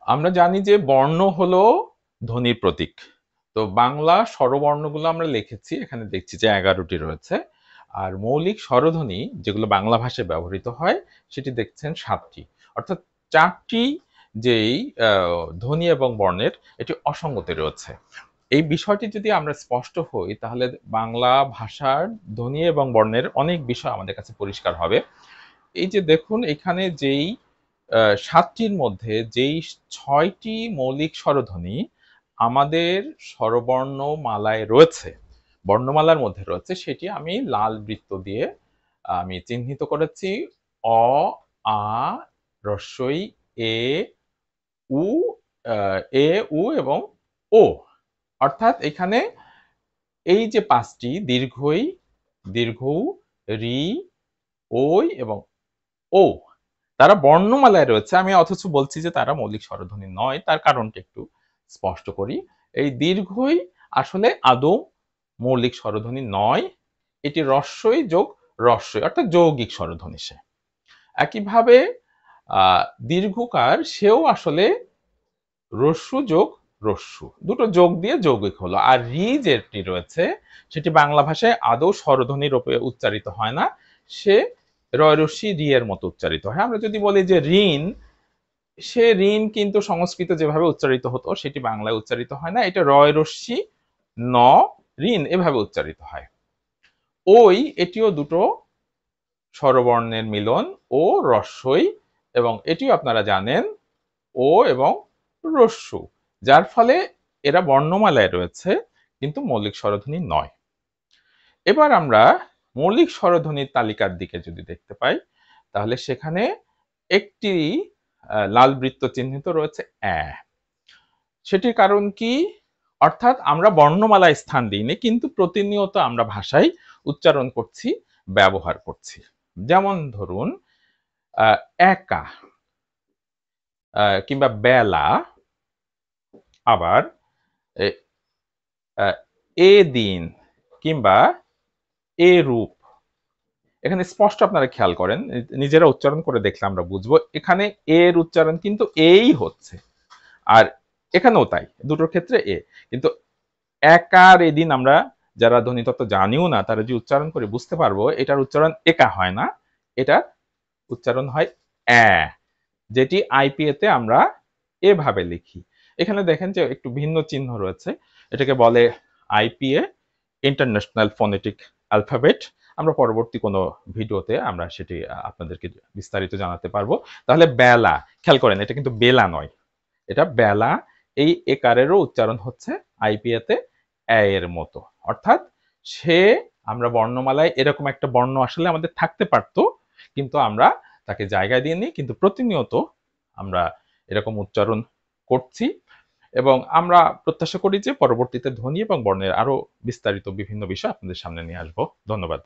আমরা জানি যে বর্ণ হলো ধ্বনির প্রতীক। তো বাংলা স্বরবর্ণগুলো আমরা লিখেছি। এখানে দেখছি যে ১১ টি রয়েছে। আর মৌলিক স্বরধ্বনি যেগুলো বাংলা ভাষায় ব্যবহৃত হয় সেটি দেখছেন ৭ টি। অর্থাৎ ৪ টি যেই আ ধ্বনি এবং বর্ণের এটি অসঙ্গতি রয়েছে। এই বিষয়টি যদি আমরা স্পষ্ট হই তাহলে বাংলা ভাষার ধ্বনি এবং বর্ণের অনেক বিষয় আমাদের কাছে পরিষ্কার হবে। এই যে দেখুন এখানে যেই ৭ টির মধ্যে যেই ৬ টি মৌলিক স্বরধ্বনি আমাদের স্বরবর্ণমালায় রয়েছে, বর্ণমালার মধ্যে রয়েছে সেটি আমি লাল বৃত্ত দিয়ে আমি চিহ্নিত করেছি। অ, আ, ই, এ, উ, আ এ, উ এবং ও। অর্থাৎ এখানে এই যে ৫ টি দীর্ঘ ই, দীর্ঘ উ, ঋ, ওই এবং ও তারা বর্ণমালায় রয়েছে। আমি অথচ বলছি যে তারা মৌলিক স্বরধ্বনি নয়। তার কারণটা একটু স্পষ্ট করি। এই দীর্ঘই আসলে আদৌ মৌলিক স্বরধ্বনি নয়। এটি রস্বই যোগ রস্বই অর্থাৎ যৌগিক স্বরধ্বনি সে। একইভাবে আ দীর্ঘকার সেও আসলে রস্যু যোগ রস্যু। দুটো যোগ দিয়ে যৌগিক হলো। আর রি যেটি রয়েছে সেটি বাংলা ভাষায় আদৌ স্বরধ্বনি রূপে উচ্চারিত হয় না। সে রয় রস্যি রি এর মতো উচ্চারিত হয়। আমরা যদি বলি যে ঋণ, সে ঋণ কিন্তু সংস্কৃতে যেভাবে উচ্চারিত হতো সেটি বাংলায় উচ্চারিত হয় না। এটা রয় রস্যি ন ঋণ এভাবে উচ্চারিত হয়। ওই এটিও দুটো স্বরবর্ণের মিলন ও রস্বই এবং এটিও আপনারা জানেন ও এবং রস্যু। যার ফলে এরা বর্ণমালায় রয়েছে কিন্তু মৌলিক স্বরধ্বনি নয়। এবার আমরা মৌলিক স্বরধ্বনির তালিকার দিকে যদি দেখতে পাই তাহলে সেখানে একটি লাল বৃত্ত চিহ্নিত রয়েছে অ্যা। সেটির কারণ কি? অর্থাৎ আমরা বর্ণমালায় স্থান দিইনি কিন্তু প্রতিনিয়ত আমরা ভাষায় উচ্চারণ করছি, ব্যবহার করছি। যেমন ধরুন আ একা কিংবা বেলা, আবার এ আ এদিন কিংবা এরূপ। এখানে স্পষ্ট আপনারা খেয়াল করেন, নিজেরা উচ্চারণ করে দেখলে আমরা বুঝবো। এখানে এর উচ্চারণ কিন্তু এই হচ্ছে। আর এখানেও তাই। দুটোর ক্ষেত্রে এ। কিন্তু একার এদিন আমরা যারা ধ্বনিতত্ত্ব জানিও না তারা যে উচ্চারণ করে বুঝতে পারবো এটার উচ্চারণ একা হয় না। এটার উচ্চারণ হয় অ্যা। যেটি আইপিএ তে আমরা এভাবে লিখি। এখানে দেখেন যে একটু ভিন্ন চিহ্ন রয়েছে। এটাকে বলে আইপিএ, ইন্টারন্যাশনাল ফনেটিক অ্যালফাবেট। আমরা পরবর্তী কোনো ভিডিওতে আমরা সেটি আপনাদেরকে বিস্তারিত জানাতে পারবো। তাহলে বেলা, খেয়াল করেন এটা কিন্তু বেলা নয়। এটা বেলা। এই একারেরও উচ্চারণ হচ্ছে আইপিএ তে অ্যা এর মতো। অর্থাৎ সে আমরা বর্ণমালায় এরকম একটা বর্ণ আসলে আমাদের থাকতে পারত। কিন্তু আমরা তাকে জায়গা দিইনি। কিন্তু প্রতিনিয়ত আমরা এরকম উচ্চারণ করছি এবং আমরা প্রত্যাশা করি যে পরবর্তীতে ধ্বনি এবং বর্ণের আরো বিস্তারিত বিভিন্ন বিষয় আপনাদের সামনে নিয়ে আসবো। ধন্যবাদ।